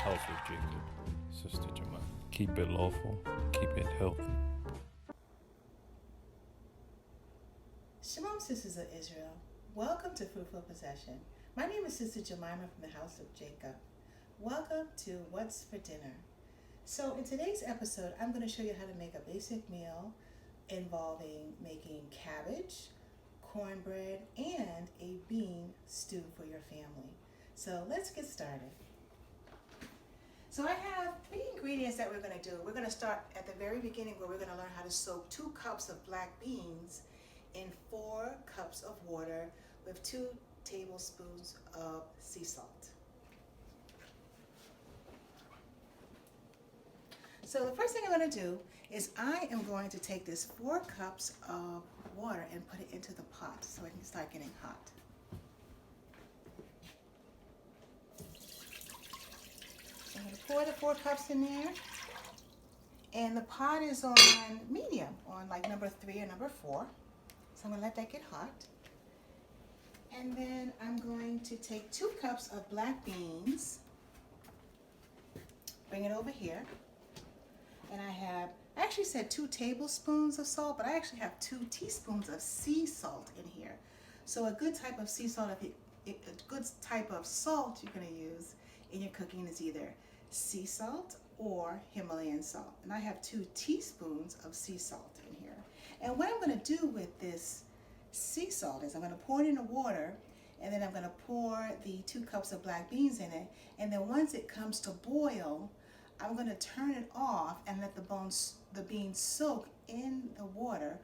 house of Jacob, Sister Jemima. Keep it lawful, keep it healthy. Shalom, sisters of Israel. Welcome to Fruitful Possession. My name is Sister Jemima from the house of Jacob. Welcome to What's for Dinner. So in today's episode, I'm going to show you how to make a basic meal involving making cabbage, cornbread, and a bean stew for your family. So let's get started. So I have 3 ingredients that we're going to do. We're going to start at the very beginning where we're going to learn how to soak 2 cups of black beans in 4 cups of water with 2 tablespoons of sea salt. So the first thing I'm going to do is I am going to take this 4 cups of water and put it into the pot so it can start getting hot. So I'm going to pour the 4 cups in there, and the pot is on medium, on like number 3 or number 4. So I'm going to let that get hot. And then I'm going to take 2 cups of black beans, bring it over here. And I actually said 2 tablespoons of salt, but I actually have 2 teaspoons of sea salt in here. So a good type of sea salt, a good type of salt you're going to use in your cooking is either sea salt or Himalayan salt. And I have 2 teaspoons of sea salt in here. And what I'm going to do with this sea salt is I'm going to pour it in the water, and then I'm going to pour the 2 cups of black beans in it. And then once it comes to boil, I'm going to turn it off and let the beans soak in the water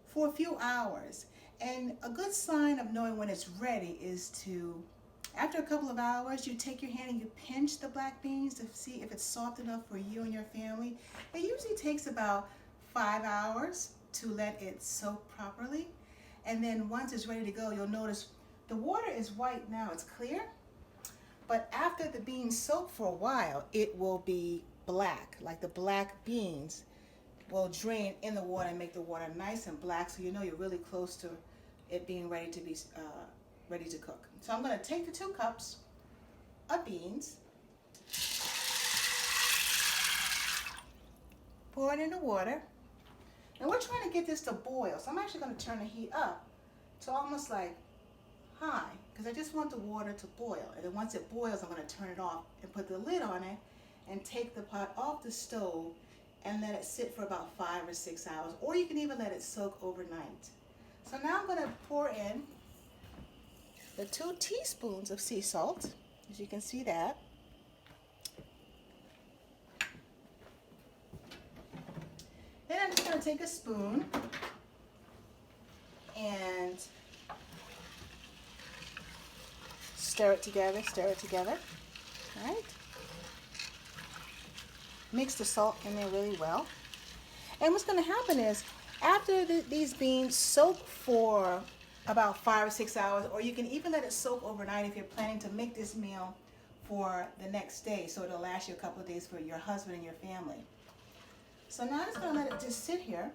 for a few hours. And a good sign of knowing when it's ready is to, after a couple of hours, you take your hand and you pinch the black beans to see if it's soft enough for you and your family. It usually takes about 5 hours to let it soak properly. And then once it's ready to go, you'll notice the water is white now, it's clear. But after the beans soak for a while, it will be black. Like the black beans will drain in the water and make the water nice and black, so you know you're really close to it being ready to be ready to cook. So I'm going to take the 2 cups of beans, pour it in the water, and we're trying to get this to boil. So I'm actually going to turn the heat up to almost like high, because I just want the water to boil. And then once it boils, I'm going to turn it off and put the lid on it and take the pot off the stove and let it sit for about 5 or 6 hours, or you can even let it soak overnight. So now I'm going to pour in the 2 teaspoons of sea salt, as you can see that. Then I'm just going to take a spoon and stir it together, all right? Mix the salt in there really well. And what's going to happen is, after these beans soak for about 5 or 6 hours, or you can even let it soak overnight if you're planning to make this meal for the next day, so it'll last you a couple of days for your husband and your family. So now I'm just going to let it just sit here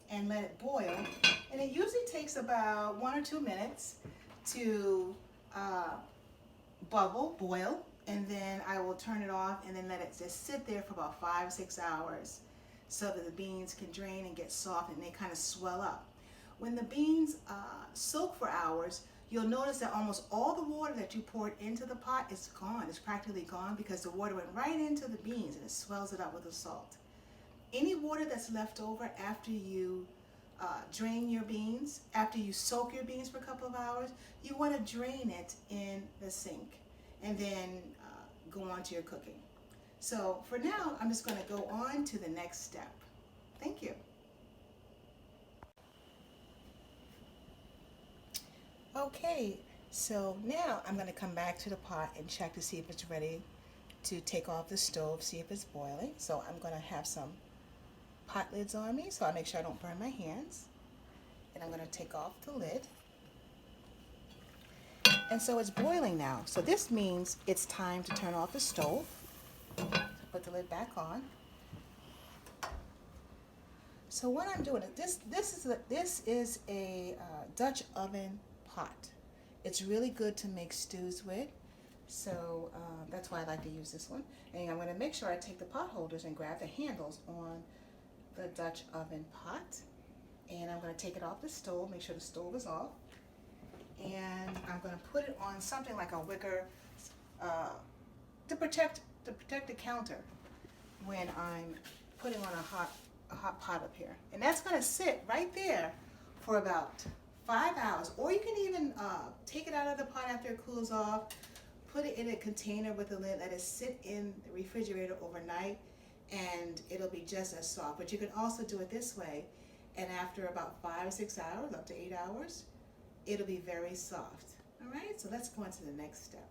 and let it boil. And it usually takes about 1 or 2 minutes to boil, and then I will turn it off and then let it just sit there for about 5 or 6 hours so that the beans can drain and get soft and they kind of swell up. When the beans soak for hours, you'll notice that almost all the water that you poured into the pot is gone. It's practically gone because the water went right into the beans and it swells it up with the salt. Any water that's left over after you drain your beans, after you soak your beans for a couple of hours, you want to drain it in the sink and then go on to your cooking. So for now, I'm just going to go on to the next step. Thank you. Okay, so now I'm going to come back to the pot and check to see if it's ready to take off the stove, see if it's boiling. So I'm going to have some pot lids on me so I make sure I don't burn my hands. And I'm going to take off the lid. And so it's boiling now. So this means it's time to turn off the stove. So put the lid back on. So what I'm doing is this is a Dutch oven pot. It's really good to make stews with. So that's why I like to use this one. And I'm going to make sure I take the pot holders and grab the handles on the Dutch oven pot. And I'm going to take it off the stove, make sure the stove is off. And I'm going to put it on something like a wicker to protect the counter when I'm putting on a hot pot up here. And that's going to sit right there for about 5 hours. Or you can even take it out of the pot after it cools off, put it in a container with a lid, let it sit in the refrigerator overnight, and it'll be just as soft. But you can also do it this way, and after about 5 or 6 hours, up to 8 hours, it'll be very soft. All right, so let's go on to the next step.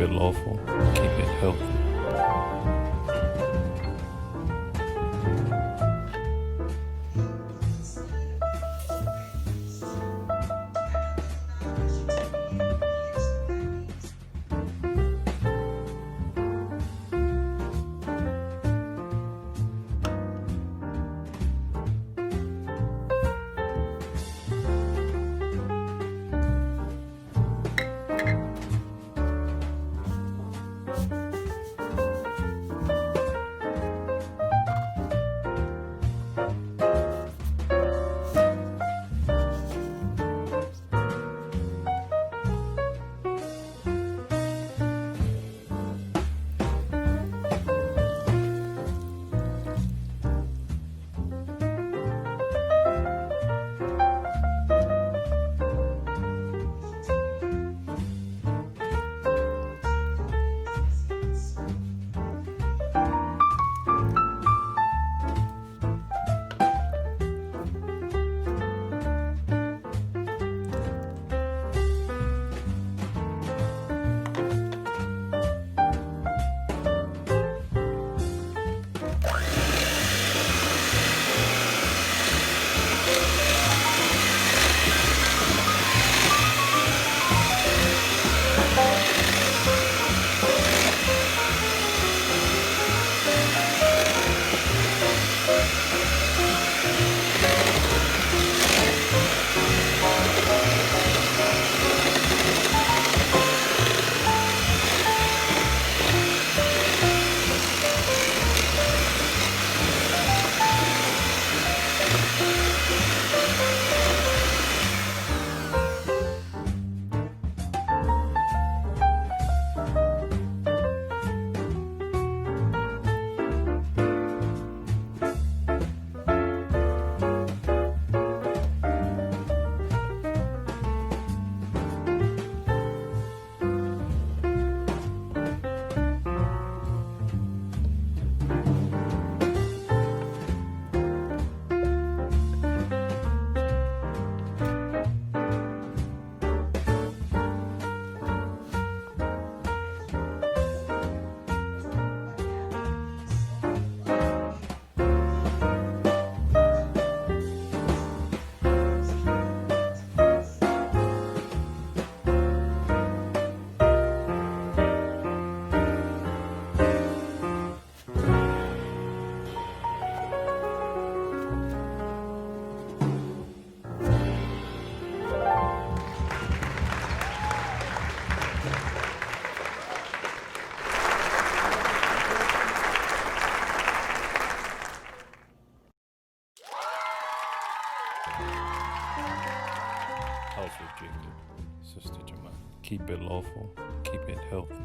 it lawful, keep it healthy. House of Jacob, Sister Jamal. Keep it lawful, keep it healthy.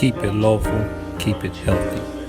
keep it lawful, keep it healthy.